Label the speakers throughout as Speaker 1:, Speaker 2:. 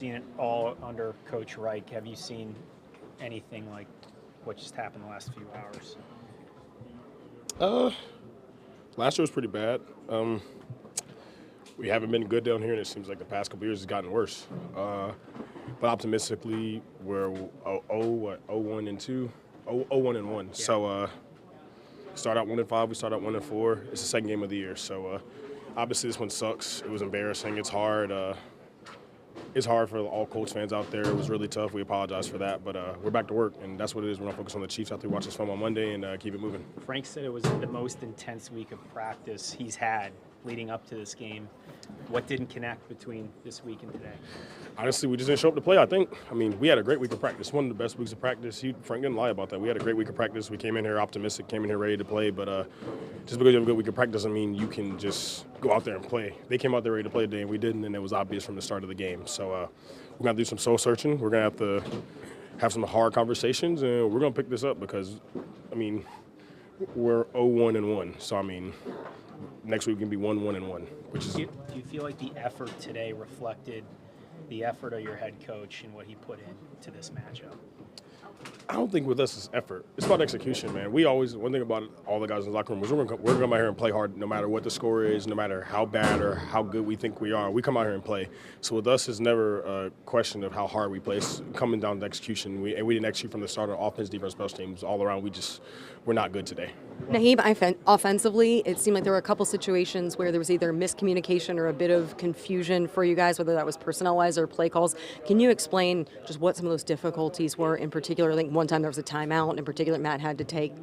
Speaker 1: Seen it all under Coach Reich. Have you seen anything like what just happened the last few hours?
Speaker 2: Last year was pretty bad. We haven't been good down here, and it seems like the past couple years has gotten worse. But optimistically, we're 0-1 and 2, 0-1 and 1. Yeah. So start out 1-5. We start out 1-4. It's the second game of the year. So obviously this one sucks. It was embarrassing. It's hard. It's hard for all Colts fans out there. It was really tough. We apologize for that, but we're back to work, and that's what it is. We're going to focus on the Chiefs after we watch this film on Monday and keep it moving.
Speaker 1: Frank said it was the most intense week of practice he's had leading up to this game. What didn't connect between this week and today?
Speaker 2: Honestly, we just didn't show up to play, I think. I mean, we had a great week of practice. One of the best weeks of practice. Frank didn't lie about that. We had a great week of practice. We came in here optimistic, came in here ready to play, but just because you have a good week of practice, I mean, you can just go out there and play. They came out there ready to play today, and we didn't, and it was obvious from the start of the game. So we're going to do some soul searching. We're going to have some hard conversations, and we're going to pick this up because, I mean, we're 0-1 and 1. So, I mean, next week we can be 1-1 and 1, which is.
Speaker 1: Do you feel like the effort today reflected the effort of your head coach and what he put into this matchup?
Speaker 2: I don't think with us it's effort. It's about execution, man. One thing about all the guys in the locker room is we're going to come out here and play hard no matter what the score is, no matter how bad or how good we think we are. We come out here and play. So with us, it's never a question of how hard we play. It's coming down to execution. We didn't execute from the start of offense, defense, special teams, all around. We're not good today.
Speaker 3: Nyheim, offensively, it seemed like there were a couple situations where there was either miscommunication or a bit of confusion for you guys, whether that was personnel-wise or play calls. Can you explain just what some of those difficulties were in particular? I think one time there was a timeout in particular Matt had to take.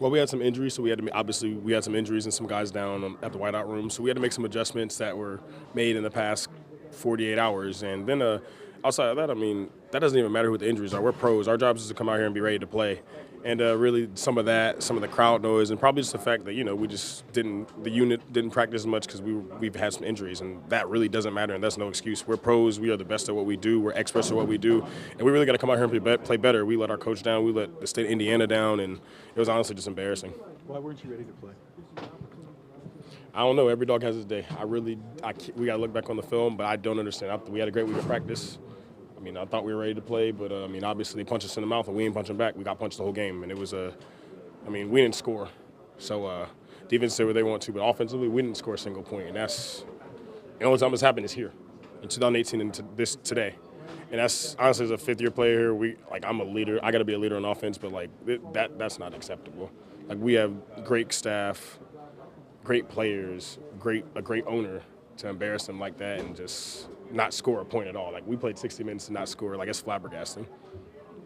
Speaker 2: Well, we had some injuries, so we had some injuries and some guys down at the whiteout room, so we had to make some adjustments that were made in the past 48 hours. And then outside of that, I mean, that doesn't even matter who the injuries are. We're pros. Our job is to come out here and be ready to play. And really some of the crowd noise, and probably just the fact that, the unit didn't practice as much because we've had some injuries, and that really doesn't matter, and that's no excuse. We're pros. We are the best at what we do. We're experts at what we do, and we really got to come out here and play better. We let our coach down. We let the state of Indiana down, and it was honestly just embarrassing.
Speaker 4: Why weren't you ready to play?
Speaker 2: I don't know. Every dog has his day. We got to look back on the film, but I don't understand. We had a great week of practice. I mean, I thought we were ready to play, but, obviously they punched us in the mouth, and we ain't punching back. We got punched the whole game, and it was we didn't score. So defense did what they want to, but offensively, we didn't score a single point, and that's the only time it's happened is here in 2018 and today. And that's honestly, as a fifth-year player, I'm a leader. I got to be a leader on offense, but, that's not acceptable. We have great staff, great players, a great owner to embarrass them like that and just not score a point at all. We played 60 minutes and not score. It's flabbergasting.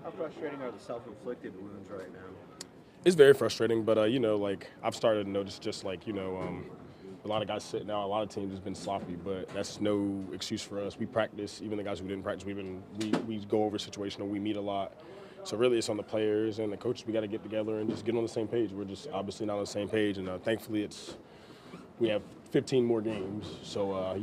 Speaker 4: How frustrating are the self-inflicted wounds right now?
Speaker 2: It's very frustrating, but, I've started to notice a lot of guys sitting out. A lot of teams has been sloppy, but that's no excuse for us. We practice. Even the guys who didn't practice, we go over situational. We meet a lot. So really it's on the players and the coaches. We got to get together and just get on the same page. We're just obviously not on the same page, and thankfully we have 15 more games. So,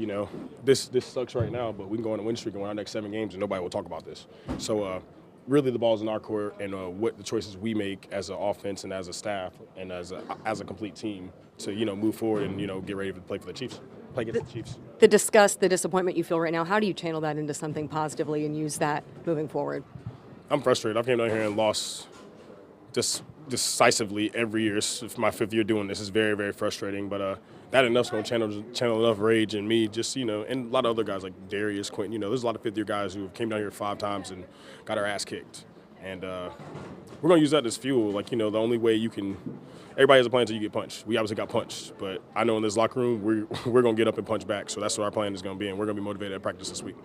Speaker 2: this sucks right now, but we can go on a win streak and win our next 7 games, and nobody will talk about this. So, really the ball's in our court, and what the choices we make as an offense and as a staff and as a complete team to, move forward and, get ready to play for the Chiefs, play against the Chiefs.
Speaker 3: The disgust, the disappointment you feel right now, how do you channel that into something positively and use that moving forward?
Speaker 2: I'm frustrated. I've came down here and lost decisively every year. It's my 5th year doing this. It's very, very frustrating, but that enough's going to channel enough rage in me, and a lot of other guys like Darius, Quentin. There's a lot of 5th-year guys who came down here 5 times and got our ass kicked. And we're going to use that as fuel. The only way everybody has a plan until you get punched. We obviously got punched, but I know in this locker room, we're going to get up and punch back. So that's what our plan is going to be, and we're going to be motivated at practice this week.